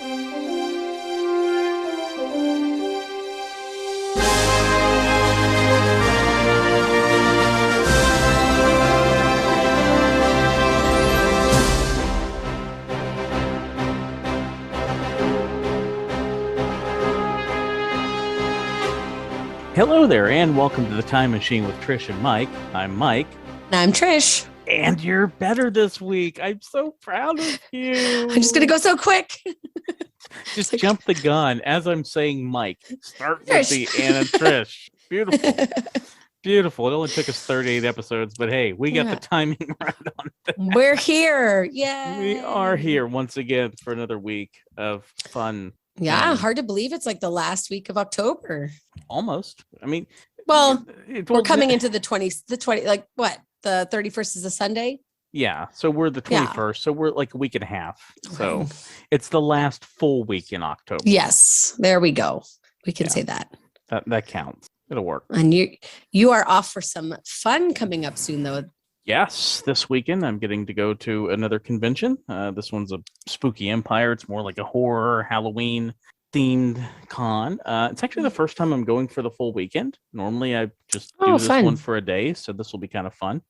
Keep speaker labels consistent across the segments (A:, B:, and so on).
A: Hello there, and welcome to the Time Machine with Trish and Mike. I'm Mike.
B: And I'm Trish.
A: And you're better this week. I'm so proud of you.
B: I'm just going to go so quick.
A: Just jump the gun as I'm saying Mike. Start with the Anna Trish. Beautiful. Beautiful. It only took us 38 episodes, but hey, we got the timing right on that.
B: We're here. Yeah.
A: We are here once again for another week of fun.
B: Yeah, hard to believe it's like the last week of October.
A: Almost. I mean,
B: well, we're coming into the 20, like what? The 31st is a Sunday?
A: Yeah. So we're the 21st. Yeah. So we're like a week and a half. So it's the last full week in October.
B: Yes. There we go. We can say that.
A: That counts. It'll work.
B: And you are off for some fun coming up soon, though.
A: Yes, this weekend I'm getting to go to another convention. This one's a Spooky Empire. It's more like a horror Halloween themed con. It's actually the first time I'm going for the full weekend. Normally I just do this one for a day, so this will be kind of fun.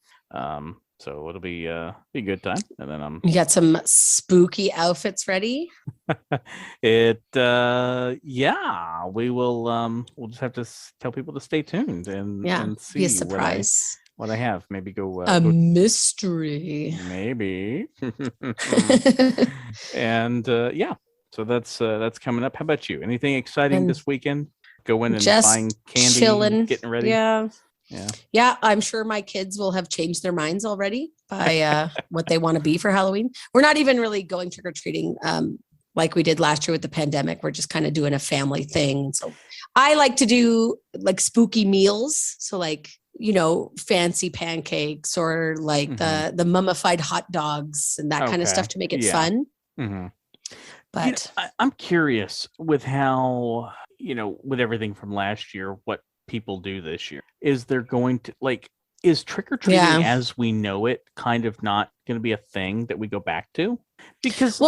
A: So it'll be a good time. And then
B: you got some spooky outfits ready.
A: We will. We'll just have to tell people to stay tuned and see.
B: Be a surprise.
A: What I have, maybe go
B: mystery,
A: maybe. And so that's coming up. How about you? Anything exciting this weekend? Going and buying candy, chilling, getting ready.
B: Yeah. I'm sure my kids will have changed their minds already by what they want to be for Halloween. We're not even really going trick or treating like we did last year with the pandemic. We're just kind of doing a family thing. So I like to do like spooky meals. So like, fancy pancakes or like the mummified hot dogs and that kind of stuff to make it fun.
A: Mm-hmm.
B: But
A: I'm curious with how, with everything from last year, what people do this year. Is there going to is trick-or-treating as we know it kind of not going to be a thing that we go back to? Because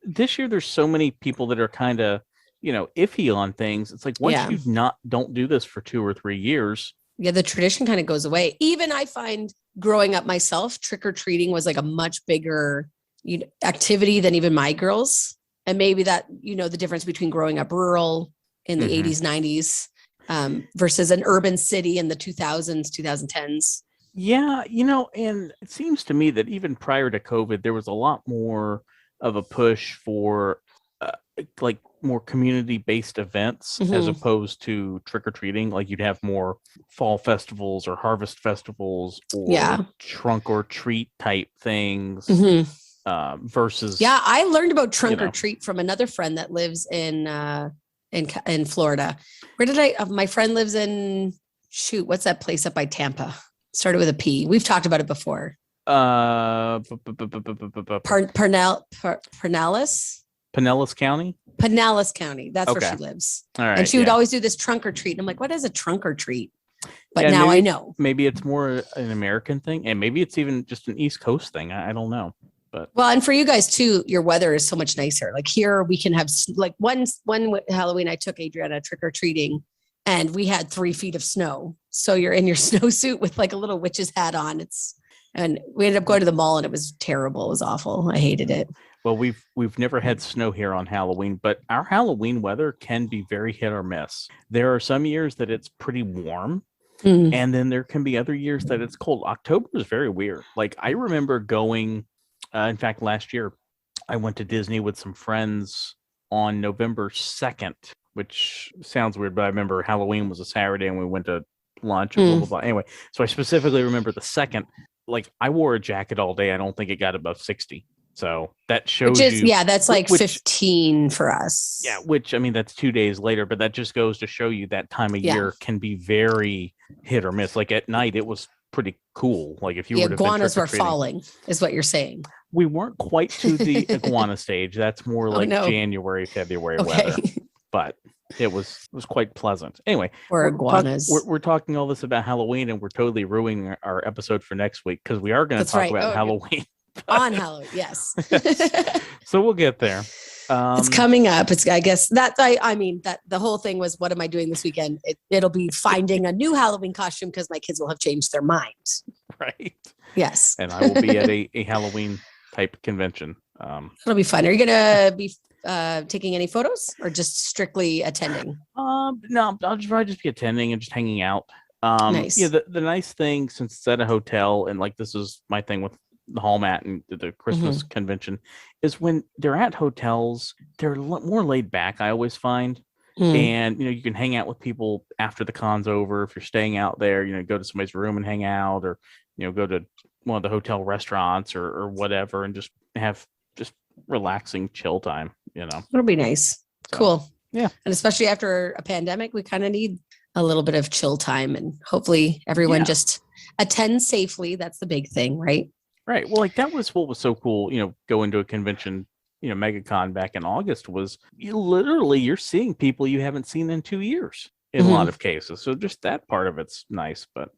A: this year there's so many people that are kind of, iffy on things. It's like once you don't do this for 2 or 3 years.
B: Yeah, the tradition kind of goes away. Even I find growing up myself, trick-or-treating was like a much bigger activity than even my girls. And maybe that, the difference between growing up rural in the 80s, 90s versus an urban city in the 2000s, 2010s.
A: Yeah, and it seems to me that even prior to COVID, there was a lot more of a push for more community-based events as opposed to trick-or-treating. Like you'd have more fall festivals or harvest festivals or trunk or treat type things versus.
B: Yeah, I learned about trunk or treat from another friend that lives in Florida. Where did my friend lives in, what's that place up by Tampa? Started with a P. We've talked about it before.
A: Pinellas County?
B: Pinellas County. That's where she lives.
A: All right,
B: and she would always do this trunk or treat. And I'm like, what is a trunk or treat? But now I know.
A: Maybe it's more an American thing. And maybe it's even just an East Coast thing. I don't know. But
B: and for you guys too, your weather is so much nicer. Like here we can have like one Halloween, I took Adriana trick or treating and we had 3 feet of snow. So you're in your snowsuit with like a little witch's hat on. And we ended up going to the mall and it was terrible. It was awful. I hated it.
A: Well, we've never had snow here on Halloween, but our Halloween weather can be very hit or miss. There are some years that it's pretty warm, and then there can be other years that it's cold. October is very weird. Like I remember going, in fact, last year, I went to Disney with some friends on November 2nd, which sounds weird, but I remember Halloween was a Saturday and we went to lunch and blah, blah, blah. Anyway, so I specifically remember the 2nd. Like I wore a jacket all day. I don't think it got above 60. So that shows
B: that's like 15 for us.
A: Yeah, which I mean that's 2 days later, but that just goes to show you that time of year can be very hit or miss. Like at night, it was pretty cool. Like if you were
B: iguanas were falling, is what you're saying.
A: We weren't quite to the iguana stage. That's more like January, February weather. But it was quite pleasant. Anyway,
B: we're iguanas.
A: We're talking all this about Halloween, and we're totally ruining our episode for next week because we are going to talk about Halloween.
B: On Halloween, yes.
A: So we'll get there.
B: It's coming up. I guess I mean that the whole thing was, what am I doing this weekend? It'll be finding a new Halloween costume because my kids will have changed their minds.
A: Right.
B: Yes.
A: And I will be at a Halloween type convention.
B: It'll be fun. Are you going to be taking any photos or just strictly attending?
A: No, I'll probably just be attending and just hanging out.
B: Nice.
A: Yeah, the nice thing, since it's at a hotel, and like this is my thing with the Hall Mat and the Christmas convention, is when they're at hotels, they're more laid back, I always find. And you can hang out with people after the con's over. If you're staying out there, go to somebody's room and hang out, or go to one of the hotel restaurants or whatever, and just have just relaxing chill time.
B: It'll be nice. So, cool.
A: Yeah.
B: And especially after a pandemic, we kind of need a little bit of chill time, and hopefully everyone just attends safely. That's the big thing, right?
A: Right. Well, that was what was so cool, going to a convention, MegaCon back in August, was you're seeing people you haven't seen in 2 years in a lot of cases. So just that part of it's nice. But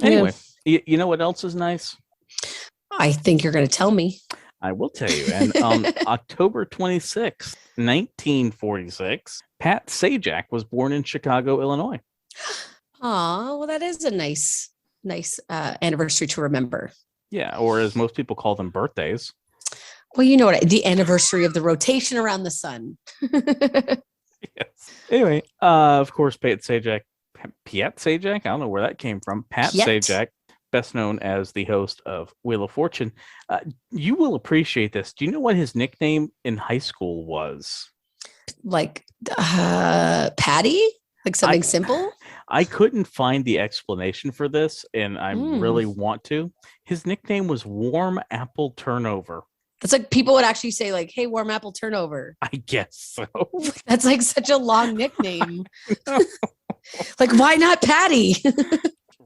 A: anyway, you know what else is nice?
B: I think you're going to tell me.
A: I will tell you. And on October 26th, 1946, Pat Sajak was born in Chicago, Illinois.
B: Oh, well, that is a nice anniversary to remember.
A: Yeah, or as most people call them, birthdays.
B: Well, you know what? The anniversary of the rotation around the sun.
A: Yes. Anyway, of course, Pat Sajak. I don't know where that came from. Pat Sajak, best known as the host of Wheel of Fortune. You will appreciate this. Do you know what his nickname in high school was?
B: Like Patty? Like something simple?
A: I couldn't find the explanation for this, and I really want to. His nickname was Warm Apple Turnover.
B: That's like people would actually say, like, hey, Warm Apple Turnover.
A: I guess so.
B: That's like such a long nickname. Like, why not Patty?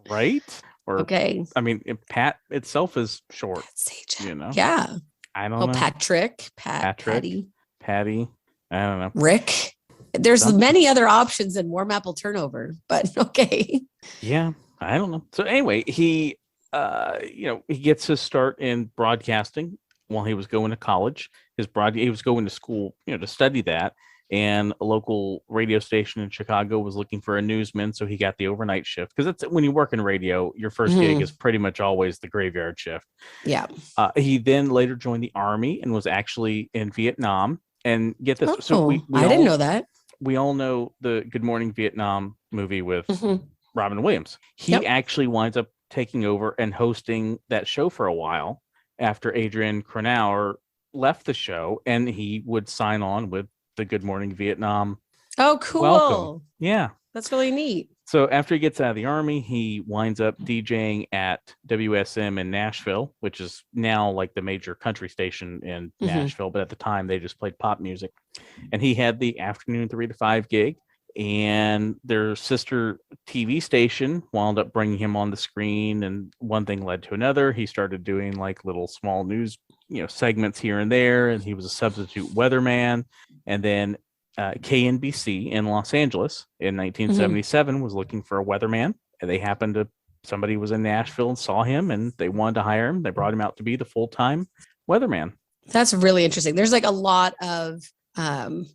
A: Right? Or,
B: okay.
A: I mean, Pat itself is short.
B: Yeah.
A: I don't know.
B: Patrick.
A: Patty. I don't know.
B: Rick. There's many other options than Warm Apple Turnover, but okay.
A: Yeah, I don't know. So anyway, he gets his start in broadcasting while he was going to college. He was going to school, to study that. And a local radio station in Chicago was looking for a newsman, so he got the overnight shift. Because that's when you work in radio, your first gig is pretty much always the graveyard shift.
B: Yeah.
A: He then later joined the Army and was actually in Vietnam. And get this,
B: I didn't know that.
A: We all know the Good Morning Vietnam movie with Robin Williams. He actually winds up taking over and hosting that show for a while after Adrian Cronauer left the show, and he would sign on with the Good Morning Vietnam.
B: Oh, cool.
A: Welcome. Yeah.
B: That's really neat.
A: So after he gets out of the Army, he winds up DJing at WSM in Nashville, which is now like the major country station in Nashville. But at the time, they just played pop music. And he had the afternoon 3 to 5 gig. And their sister TV station wound up bringing him on the screen. And one thing led to another. He started doing like little small news, segments here and there. And he was a substitute weatherman. And then KNBC in Los Angeles in 1977 was looking for a weatherman, and somebody was in Nashville and saw him, and they wanted to hire him. They brought him out to be the full-time weatherman. That's
B: really interesting. There's like a lot of, kind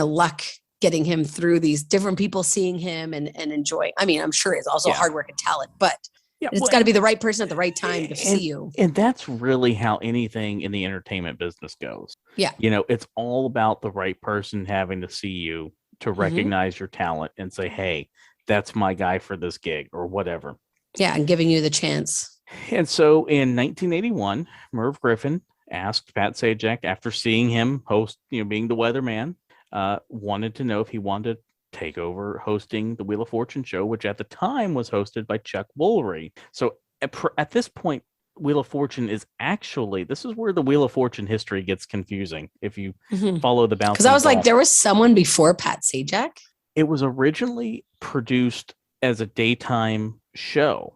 B: of luck getting him through these different people seeing him and enjoying. I mean, I'm sure it's also hard work and talent, but it's got to be the right person at the right time to see you.
A: And that's really how anything in the entertainment business goes.
B: Yeah.
A: It's all about the right person having to see you to recognize your talent and say, hey, that's my guy for this gig or whatever.
B: Yeah. And giving you the chance.
A: And so in 1981, Merv Griffin asked Pat Sajak, after seeing him host, being the weatherman, wanted to know if he wanted to take over hosting the Wheel of Fortune show, which at the time was hosted by Chuck Woolery. So at this point, Wheel of Fortune is actually, this is where the Wheel of Fortune history gets confusing if you follow the bounce.
B: Because I was like, there was someone before Pat Sajak?
A: It was originally produced as a daytime show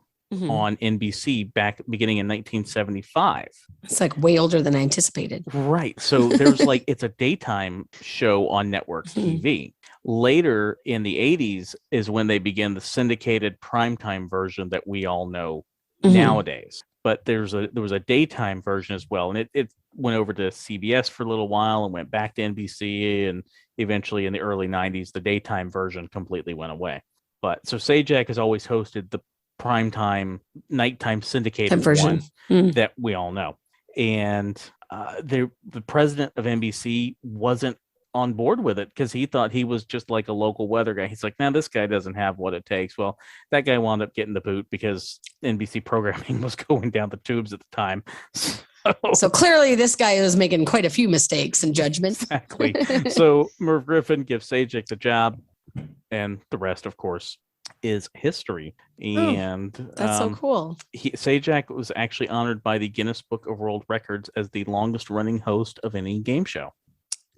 A: on NBC beginning in 1975.
B: It's like way older than I anticipated.
A: Right. So there's it's a daytime show on network TV. Later in the 80s is when they begin the syndicated primetime version that we all know nowadays. But there was a daytime version as well. And went over to CBS for a little while and went back to NBC, and eventually in the early 90s, the daytime version completely went away. But so Sajak has always hosted the primetime, nighttime syndicated one that we all know. And the president of NBC wasn't on board with it because he thought he was just like a local weather guy. He's like, "Now this guy doesn't have what it takes." Well, that guy wound up getting the boot because NBC programming was going down the tubes at the time.
B: So clearly this guy was making quite a few mistakes in judgment.
A: Exactly. So Merv Griffin gives Sajak the job, and the rest, of course, is history. And
B: that's so cool.
A: Sajak was actually honored by the Guinness Book of World Records as the longest running host of any game show.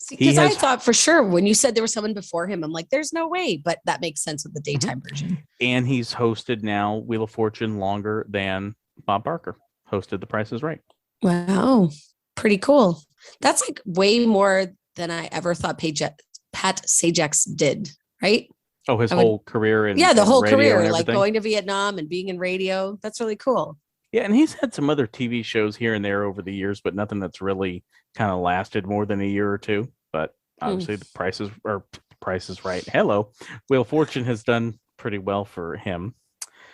B: Because I thought for sure when you said there was someone before him, I'm like, there's no way, but that makes sense with the daytime version.
A: And he's hosted now Wheel of Fortune longer than Bob Barker hosted The Price is Right.
B: Wow. Pretty cool. That's like way more than I ever thought Pat Sajak did, right?
A: Oh, his whole career.
B: The whole career, like going to Vietnam and being in radio. That's really cool.
A: Yeah, and he's had some other TV shows here and there over the years, but nothing that's really kind of lasted more than a year or two. But obviously The Price is Right. Hello. Wheel of Fortune has done pretty well for him.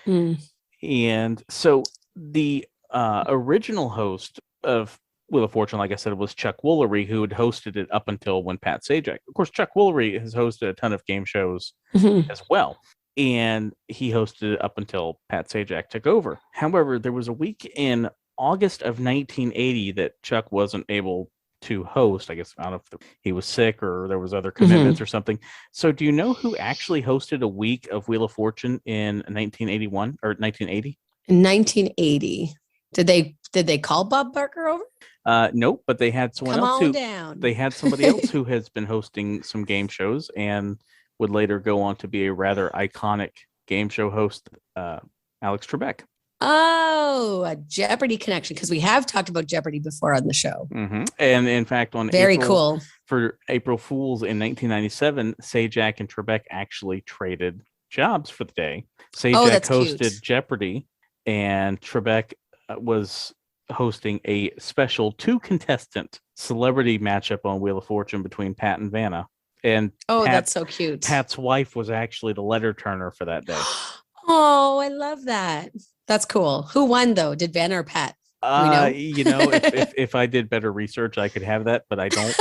A: And so the original host of Wheel of Fortune, like I said, was Chuck Woolery, who had hosted it up until when Pat Sajak. Of course, Chuck Woolery has hosted a ton of game shows as well. And he hosted it up until Pat Sajak took over. However, there was a week in August of 1980 that Chuck wasn't able to host. I guess I don't know if he was sick or there was other commitments or something. So do you know who actually hosted a week of Wheel of Fortune in 1981 or 1980?
B: In 1980. Did they call Bob Barker over?
A: Nope, but they had someone else they had somebody else who has been hosting some game shows and would later go on to be a rather iconic game show host, Alex Trebek.
B: Oh, a Jeopardy connection, because we have talked about Jeopardy before on the show.
A: And in fact,
B: cool.
A: For April Fools in 1997, Sajak and Trebek actually traded jobs for the day. Sajak hosted cute. Jeopardy, and Trebek was hosting a special 2-contestant celebrity matchup on Wheel of Fortune between Pat and Vanna. And
B: that's so cute.
A: Pat's wife was actually the letter turner for that day.
B: Oh, I love that. That's cool. Who won though? Did Vanna or Pat?
A: If I did better research, I could have that, but I don't.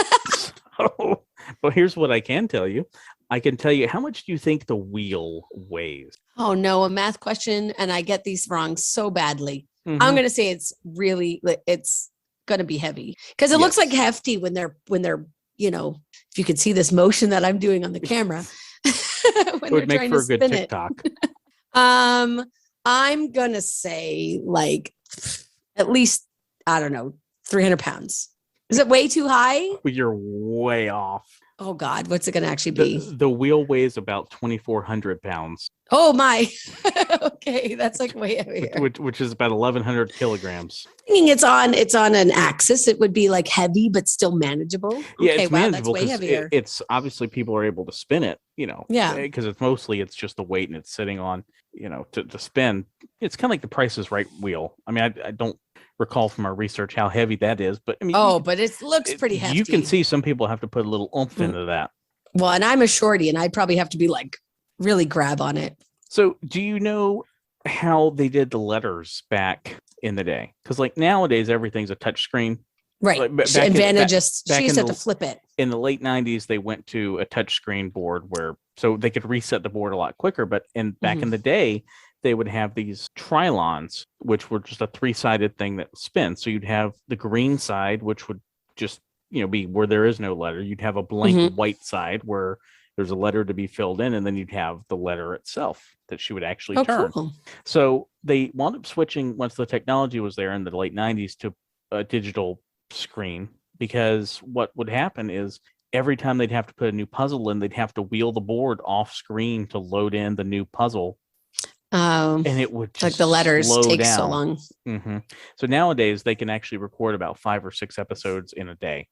A: But here's what I can tell you. I can tell you, how much do you think the wheel weighs?
B: Oh no, a math question, and I get these wrong so badly. I'm going to say it's going to be heavy because it looks like hefty when they're, if you could see this motion that I'm doing on the camera, when
A: it would make for a good TikTok.
B: I'm going to say like at least, I don't know, 300 pounds. Is it way too high?
A: You're way off.
B: Oh God, what's it going to actually be?
A: The wheel weighs about 2,400 pounds.
B: Oh my. Okay, that's like way over here.
A: Which is about 1,100 kilograms.
B: I mean, it's on an axis. It would be like heavy, but still manageable.
A: Yeah,
B: okay,
A: it's
B: wow,
A: manageable.
B: That's way heavier.
A: It's obviously people are able to spin it, because it's just the weight and it's sitting on, to spin. It's kind of like the Price is Right wheel. I mean, I don't recall from our research how heavy that is, but I mean,
B: but it looks pretty hefty.
A: You can see some people have to put a little oomph into that.
B: Well, and I'm a shorty, and I'd probably have to be like really grab on it.
A: So, do you know how they did the letters back in the day? Because like nowadays, everything's a touch screen.
B: Right.
A: Like,
B: and Vanna she used to have to flip it.
A: In the late 90s, they went to a touch screen board so they could reset the board a lot quicker. But back in the day, they would have these trilons, which were just a 3-sided thing that spins. So you'd have the green side, which would just, be where there is no letter. You'd have a blank white side where there's a letter to be filled in, and then you'd have the letter itself that she would actually turn. Cool. So they wound up switching once the technology was there in the late 90s to a digital screen, because what would happen is every time they'd have to put a new puzzle in, they'd have to wheel the board off screen to load in the new puzzle. And it would just
B: like the letters take so long.
A: So nowadays they can actually record about 5 or 6 episodes in a day,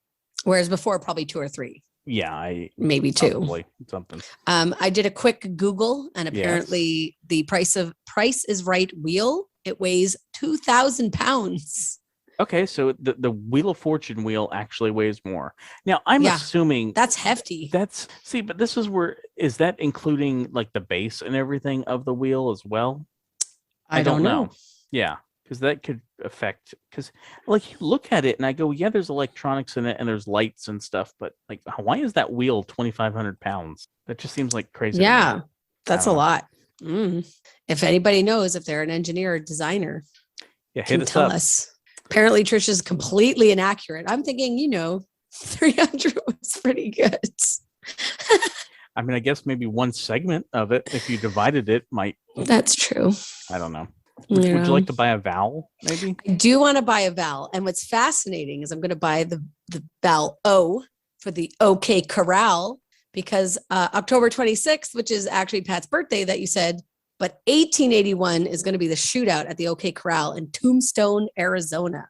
A: whereas
B: before probably 2 or 3.
A: Yeah,
B: maybe 2.
A: Something.
B: I did a quick Google, and apparently the Price is Right wheel, it weighs 2,000 pounds.
A: Okay, so the Wheel of Fortune wheel actually weighs more. Now, I'm assuming
B: that's hefty.
A: But this is where, is that including like the base and everything of the wheel as well?
B: I don't know.
A: Yeah, because that could affect, because like you look at it and I go, yeah, there's electronics in it and there's lights and stuff, but like, why is that wheel 2,500 pounds? That just seems like crazy.
B: Yeah, that's a lot. If anybody knows, if they're an engineer or designer,
A: hit us up.
B: Apparently Trish is completely inaccurate. I'm thinking, 300 was pretty good.
A: I mean, I guess maybe one segment of it, if you divided it, might.
B: That's true.
A: I don't know. Would you like to buy a vowel, maybe?
B: I do want to buy a vowel. And what's fascinating is I'm going to buy the vowel O for the OK Corral, because October 26th, which is actually Pat's birthday that you said, but 1881 is going to be the shootout at the OK Corral in Tombstone, Arizona,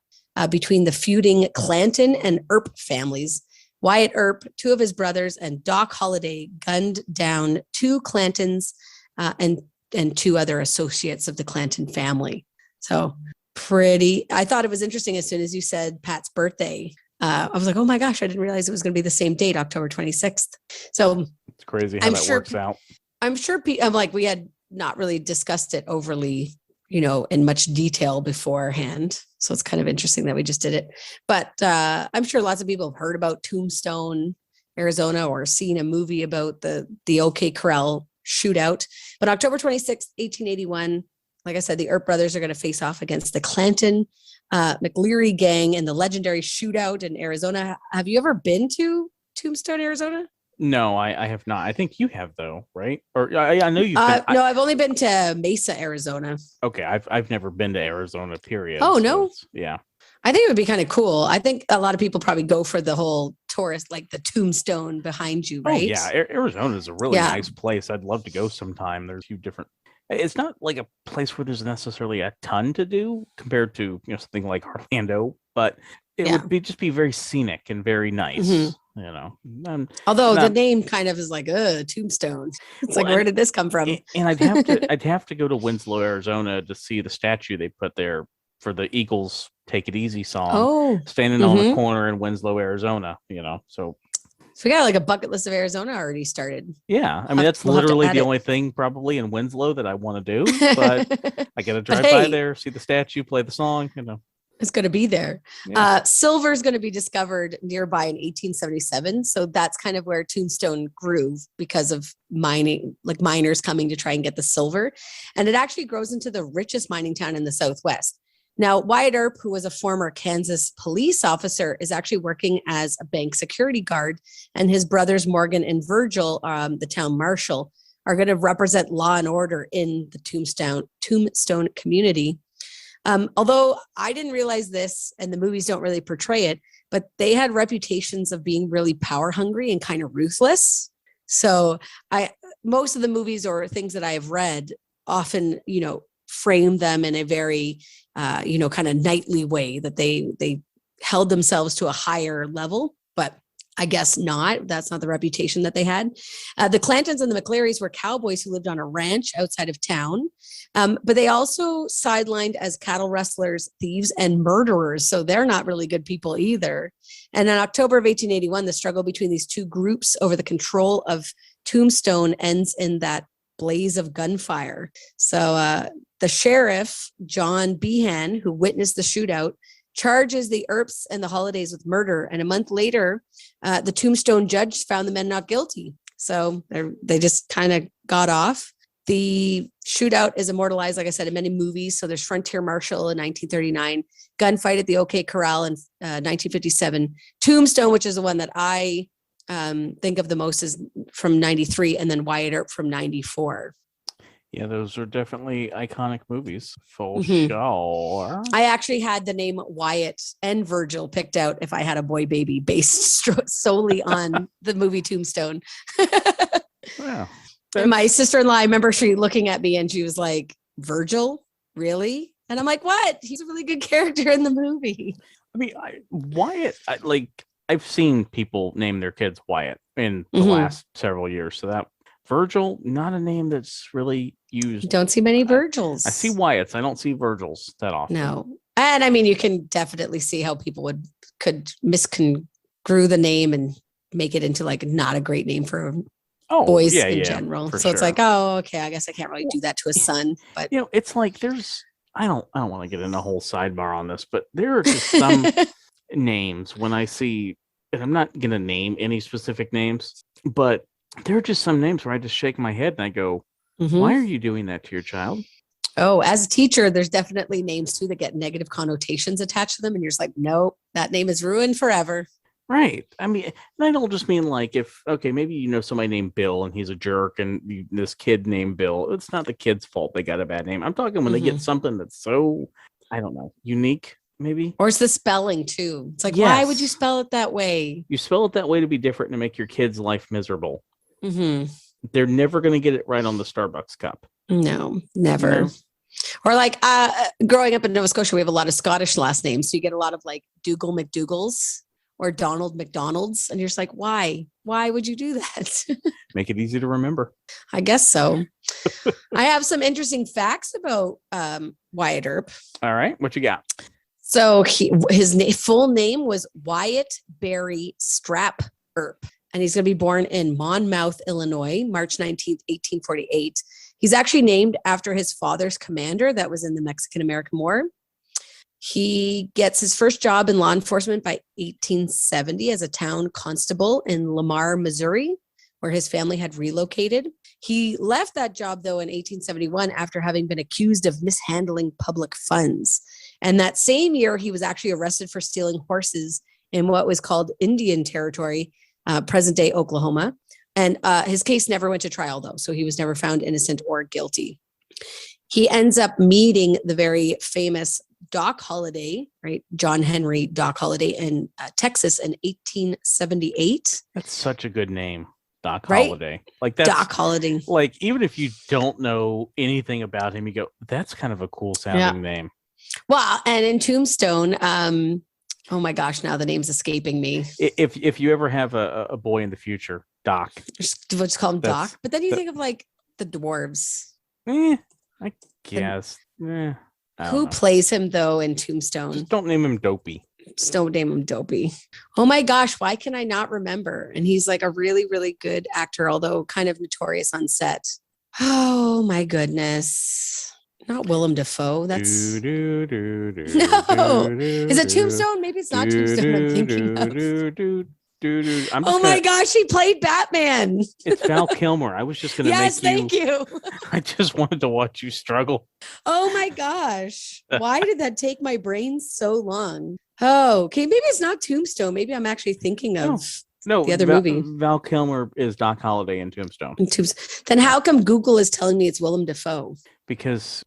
B: between the feuding Clanton and Earp families. Wyatt Earp, two of his brothers, and Doc Holliday gunned down two Clantons and two other associates of the Clanton family. So I thought it was interesting as soon as you said Pat's birthday. I was like, oh my gosh, I didn't realize it was going to be the same date, October 26th. So
A: it's crazy how that works out.
B: I'm sure we had not really discussed it overly, in much detail beforehand. So it's kind of interesting that we just did it. But I'm sure lots of people have heard about Tombstone, Arizona, or seen a movie about the OK Corral shootout. But October 26th, 1881, like I said, the Earp brothers are going to face off against the Clanton McLeary gang in the legendary shootout in Arizona. Have you ever been to Tombstone, Arizona?
A: No, I have not. I think you have, though, right? Or I know you've been.
B: No, I've only been to Mesa, Arizona.
A: Okay, I've never been to Arizona, period.
B: Oh, no?
A: Yeah.
B: I think it would be kind of cool. I think a lot of people probably go for the whole tourist, like the tombstone behind you, right?
A: Oh, yeah. Arizona is a really nice place. I'd love to go sometime. There's a few different. It's not like a place where there's necessarily a ton to do compared to something like Orlando, but it would just be very scenic and very nice.
B: Although the name kind of is like Tombstone. It's like, where did this come from?
A: And I'd have to go to Winslow, Arizona to see the statue they put there for the Eagles Take It Easy song, standing on the corner in Winslow, Arizona. So
B: we got like a bucket list of Arizona already started.
A: Yeah, I mean that's literally the only thing probably in Winslow that I want to do, but I got to drive by there, see the statue, play the song.
B: It's going to be there. Yeah. Silver is going to be discovered nearby in 1877. So that's kind of where Tombstone grew because of mining, like miners coming to try and get the silver. And it actually grows into the richest mining town in the Southwest. Now, Wyatt Earp, who was a former Kansas police officer, is actually working as a bank security guard. And his brothers, Morgan and Virgil, the town marshal, are going to represent law and order in the Tombstone community. Although I didn't realize this, and the movies don't really portray it, but they had reputations of being really power hungry and kind of ruthless. So most of the movies or things that I have read often, frame them in a very, kind of knightly way, that they held themselves to a higher level, but I guess not. That's not the reputation that they had. The Clantons and the McLearys were cowboys who lived on a ranch outside of town, but they also sidelined as cattle rustlers, thieves, and murderers. So they're not really good people either. And in October of 1881, the struggle between these two groups over the control of Tombstone ends in that blaze of gunfire. So the sheriff, John Behan, who witnessed the shootout, charges the Earps and the Hollidays with murder. And a month later, the Tombstone judge found the men not guilty. So they just kind of got off. The shootout is immortalized, like I said, in many movies. So there's Frontier Marshal in 1939, Gunfight at the OK Corral in 1957, Tombstone, which is the one that I think of the most, is from 93, and then Wyatt Earp from 94.
A: Yeah, those are definitely iconic movies, for sure.
B: I actually had the name Wyatt and Virgil picked out if I had a boy baby, based solely on the movie Tombstone.
A: Wow.
B: My sister-in-law, I remember she looking at me and she was like, Virgil? Really? And I'm like, what? He's a really good character in the movie.
A: I mean, Wyatt, I've seen people name their kids Wyatt in the last several years. So that Virgil, not a name that's really used.
B: You don't see many Virgils.
A: I see Wyatts. I don't see Virgils that often.
B: No. And I mean, you can definitely see how people could misconstrue the name and make it into like not a great name for boys in general. So it's like, oh, okay, I guess I can't really do that to a son. But
A: it's like I don't want to get in a whole sidebar on this, but there are just some names when I see, and I'm not going to name any specific names, but there are just some names where I just shake my head and I go, why are you doing that to your child?
B: Oh, as a teacher, there's definitely names too that get negative connotations attached to them. And you're just like, nope, that name is ruined forever.
A: Right. I mean, I don't just mean like maybe somebody named Bill and he's a jerk and this kid named Bill. It's not the kid's fault they got a bad name. I'm talking when they get something that's so, I don't know, unique maybe.
B: Or it's the spelling too. It's like, why would you spell it that way?
A: You spell it that way to be different and to make your kid's life miserable. They're never going to get it right on the Starbucks cup.
B: No, never. Or like growing up in Nova Scotia, we have a lot of Scottish last names. So you get a lot of like Dougal McDougals or Donald McDonald's. And you're just like, why? Why would you do that?
A: Make it easy to remember.
B: I guess so. I have some interesting facts about Wyatt Earp.
A: All right. What you got?
B: So his full name was Wyatt Barry Strap Earp. And he's going to be born in Monmouth, Illinois, March 19th, 1848. He's actually named after his father's commander that was in the Mexican-American War. He gets his first job in law enforcement by 1870 as a town constable in Lamar, Missouri, where his family had relocated. He left that job, though, in 1871 after having been accused of mishandling public funds. And that same year, he was actually arrested for stealing horses in what was called Indian Territory, present-day Oklahoma. And his case never went to trial, though, so he was never found innocent or guilty. He ends up meeting the very famous Doc Holliday, right? John Henry Doc Holliday in Texas in 1878.
A: That's such a good name, Doc
B: right?
A: Holliday. Like that's
B: Doc Holliday.
A: Like even if you don't know anything about him, you go, "That's kind of a cool sounding name."
B: Well, and in Tombstone, oh my gosh, now the name's escaping me.
A: If you ever have a boy in the future, Doc.
B: We'll just call him Doc. But then you think of like the dwarves.
A: I guess.
B: Who plays him though in Tombstone?
A: Just don't name him Dopey.
B: Just don't name him Dopey. Oh my gosh, why can I not remember? And he's like a really, really good actor, although kind of notorious on set. Oh my goodness. Not Willem Dafoe. That's no. Is it Tombstone? Maybe it's not Tombstone I'm thinking of. Oh my gosh, he played Batman.
A: It's Val Kilmer. I was just going to
B: thank you.
A: I just wanted to watch you struggle.
B: Oh my gosh. Why did that take my brain so long? Oh, okay. Maybe it's not Tombstone. Maybe I'm actually thinking of the other movie.
A: Val Kilmer is Doc Holliday in Tombstone.
B: Then how come Google is telling me it's Willem Dafoe?
A: Because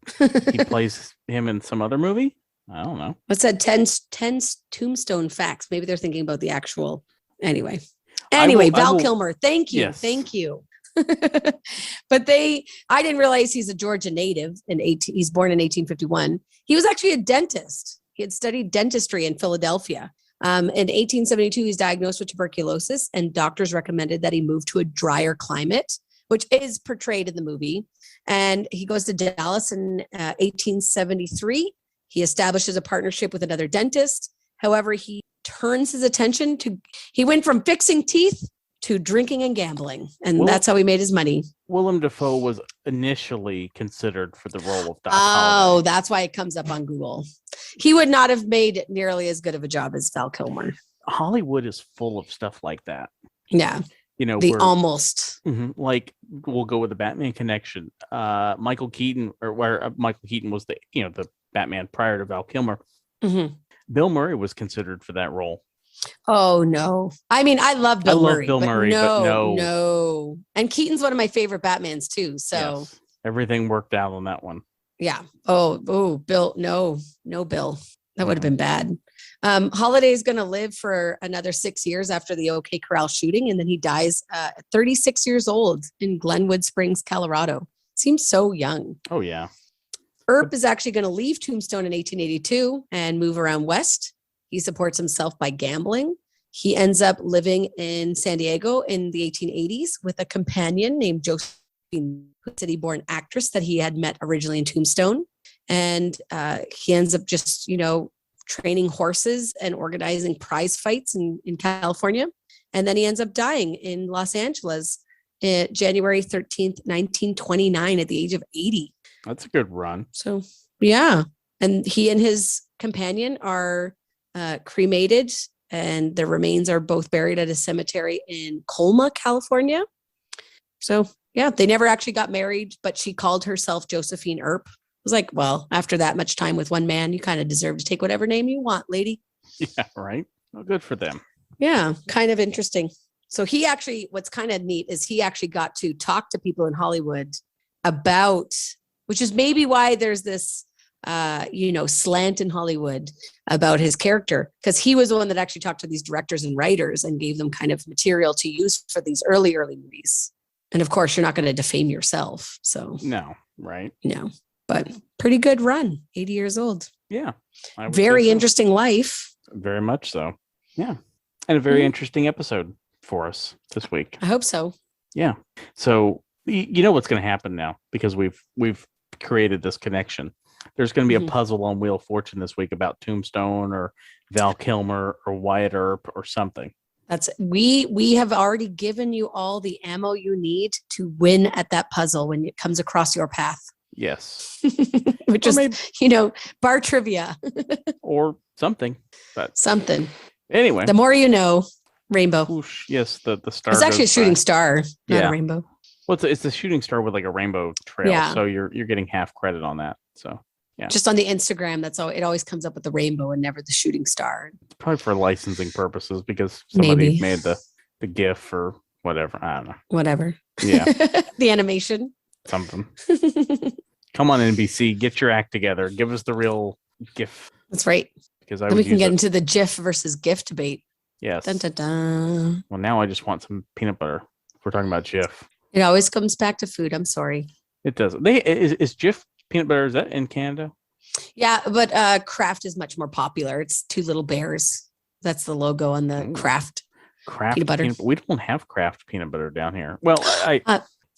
A: he plays him in some other movie? I don't know.
B: What's that? 10 Tombstone facts. Maybe they're thinking about the actual. Anyway, Val Kilmer. Thank you. Yes. Thank you. But I didn't realize he's a Georgia native he's born in 1851. He was actually a dentist. He had studied dentistry in Philadelphia. In 1872, he's diagnosed with tuberculosis and doctors recommended that he move to a drier climate, which is portrayed in the movie. And he goes to Dallas in 1873. He establishes a partnership with another dentist. However, he turns his attention he went from fixing teeth to drinking and gambling. And that's how he made his money.
A: Willem Dafoe was initially considered for the role of Doc
B: Holliday. That's why it comes up on Google. He would not have made nearly as good of a job as Val Kilmer.
A: Hollywood is full of stuff like that.
B: Yeah. Almost.
A: Like we'll go with the Batman connection. Michael Keaton, or where Michael Keaton was the Batman prior to Val Kilmer. Bill Murray was considered for that role.
B: Oh no! I mean, I love Bill Murray.
A: Bill Murray, but
B: no. And Keaton's one of my favorite Batmans too. So
A: everything worked out on that one.
B: Yeah. Oh, Bill. No, Bill. That would have been bad. Holliday is going to live for another 6 years after the OK Corral shooting, and then he dies at 36 years old in Glenwood Springs, Colorado. Seems so young.
A: Oh yeah.
B: Earp is actually going to leave Tombstone in 1882 and move around west. He supports himself by gambling. He ends up living in San Diego in the 1880s with a companion named Josephine, a city-born actress that he had met originally in Tombstone. And he ends up just, training horses and organizing prize fights in California. And then he ends up dying in Los Angeles January 13th, 1929 at the age of 80.
A: That's a good run.
B: So, yeah. And he and his companion are cremated, and their remains are both buried at a cemetery in Colma, California. So, yeah, they never actually got married, but she called herself Josephine Earp. I was like, well, after that much time with one man, you kind of deserve to take whatever name you want, lady.
A: Yeah, right. Well, good for them.
B: Yeah, kind of interesting. So he actually, what's kind of neat is he actually got to talk to people in Hollywood about, which is maybe why there's this, slant in Hollywood about his character, because he was the one that actually talked to these directors and writers and gave them kind of material to use for these early movies. And of course, you're not going to defame yourself. So
A: no, right?
B: No, but pretty good run. 80 years old.
A: Yeah.
B: Very interesting life.
A: Very much so. Yeah. And a very interesting episode for us this week.
B: I hope so.
A: Yeah. So you know what's going to happen now, because we've created this connection. There's going to be a puzzle on Wheel of Fortune this week about Tombstone or Val Kilmer or Wyatt Earp or something.
B: We have already given you all the ammo you need to win at that puzzle when it comes across your path.
A: Yes.
B: Which is, bar trivia.
A: Or something. But
B: something.
A: Anyway.
B: The more you know, rainbow.
A: Whoosh, yes, the star.
B: It's actually a shooting star, not a rainbow.
A: Well, it's a shooting star with like a rainbow trail. Yeah. So you're getting half credit on that. So yeah.
B: Just on the Instagram, that's all. It always comes up with the rainbow and never the shooting star.
A: Probably for licensing purposes, because somebody made the GIF or whatever. I don't know.
B: Whatever.
A: Yeah.
B: The animation.
A: Something. Come on, NBC, get your act together. Give us the real GIF.
B: That's right.
A: Because
B: then we can get into the GIF versus GIF debate.
A: Yes.
B: Dun, dun, dun.
A: Well, now I just want some peanut butter. If we're talking about Jif.
B: It always comes back to food. I'm sorry.
A: It does. Is Jif peanut butter? Is that in Canada?
B: Yeah, but Kraft is much more popular. It's two little bears. That's the logo on the Kraft peanut butter.
A: We don't have Kraft peanut butter down here. Well,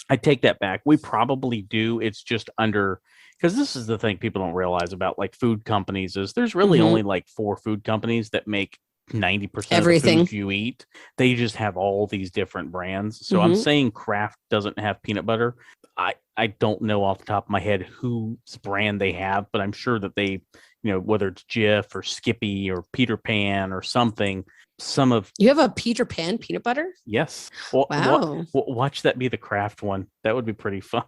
A: I take that back. We probably do. It's just under, because this is the thing people don't realize about like food companies is there's really only like 4 food companies that make 90%
B: everything
A: of the food you eat. They just have all these different brands. So I'm saying Kraft doesn't have peanut butter. I don't know off the top of my head whose brand they have, but I'm sure that they, whether it's Jif or Skippy or Peter Pan or something, you have a Peter Pan peanut butter? Yes. Well, wow. Watch that be the Kraft one. That would be pretty fun.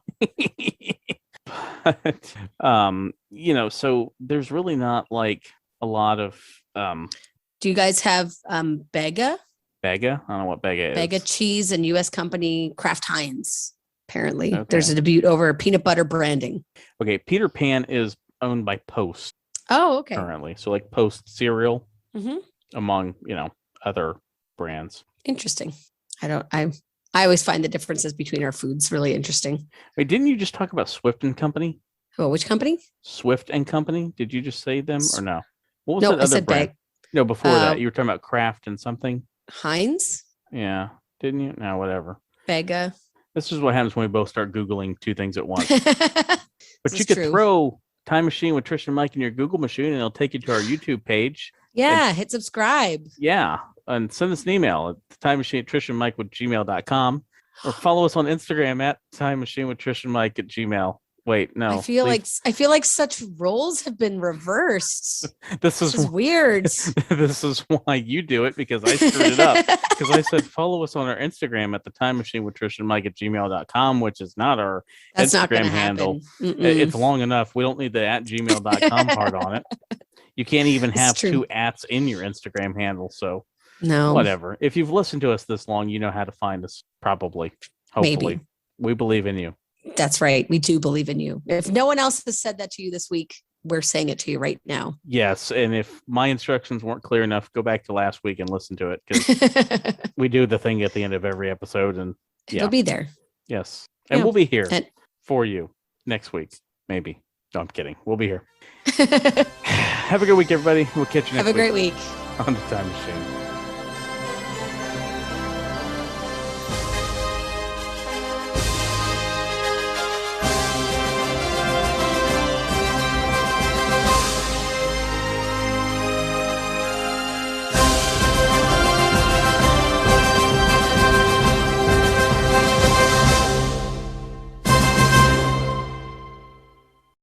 A: But, so there's really not like a lot of, do you guys have Bega? Bega? I don't know what Bega is. Bega cheese and U.S. company Kraft Heinz. Apparently, there's a debate over peanut butter branding. Okay, Peter Pan is owned by Post. Oh, okay. Currently, so like Post cereal, among other brands. Interesting. I always find the differences between our foods really interesting. Wait, didn't you just talk about Swift and Company? Oh, which company? Swift and Company. Did you just say them or no? What was that other brand? No, before that you were talking about Kraft and something. Heinz. Yeah, didn't you? No, whatever. Bega. This is what happens when we both start Googling 2 things at once. But you could throw Time Machine with Trish and Mike in your Google machine, and it'll take you to our YouTube page. Yeah, hit subscribe. Yeah, and send us an email at Time Machine at Trish and Mike with gmail.com, or follow us on Instagram at Time Machine with Trish and Mike at Gmail. Wait, no. I feel like such roles have been reversed. This is weird. This is why you do it, because I screwed it up. Because I said follow us on our Instagram at the Time Machine with Trish and Mike at gmail.com, which is not our Instagram handle. It's long enough. We don't need the at gmail.com part on it. You can't even have 2 ats in your Instagram handle. So no, whatever. If you've listened to us this long, you know how to find us. Probably, hopefully. Maybe. We believe in you. That's right. We do believe in you. If no one else has said that to you this week, we're saying it to you right now. Yes. And if my instructions weren't clear enough, go back to last week and listen to it, because we do the thing at the end of every episode, and it'll be there. Yes. And we'll be here for you next week. Maybe. No, I'm kidding. We'll be here. Have a good week, everybody. We'll catch you next week. Have a great week on the Time Machine.